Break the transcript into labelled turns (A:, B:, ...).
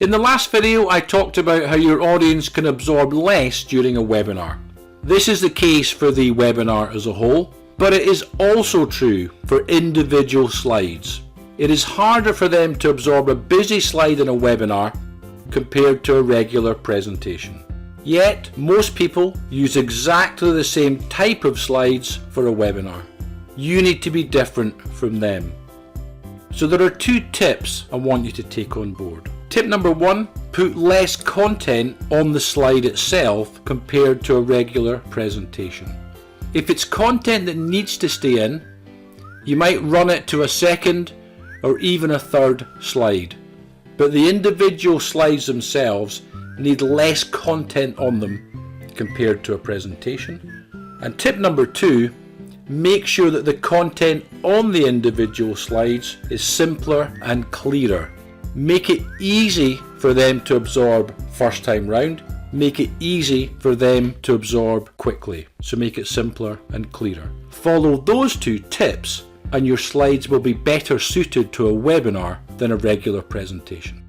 A: In the last video, I talked about how your audience can absorb less during a webinar. This is the case for the webinar as a whole, but it is also true for individual slides. It is harder for them to absorb a busy slide in a webinar compared to a regular presentation. Yet, most people use exactly the same type of slides for a webinar. You need to be different from them. So there are 2 tips I want you to take on board. Tip number 1, put less content on the slide itself compared to a regular presentation. If it's content that needs to stay in, you might run it to a second or even a third slide. But the individual slides themselves need less content on them compared to a presentation. And tip number 2, make sure that the content on the individual slides is simpler and clearer. Make it easy for them to absorb first time round. Make it easy for them to absorb quickly. So make it simpler and clearer. Follow those 2 tips and your slides will be better suited to a webinar than a regular presentation.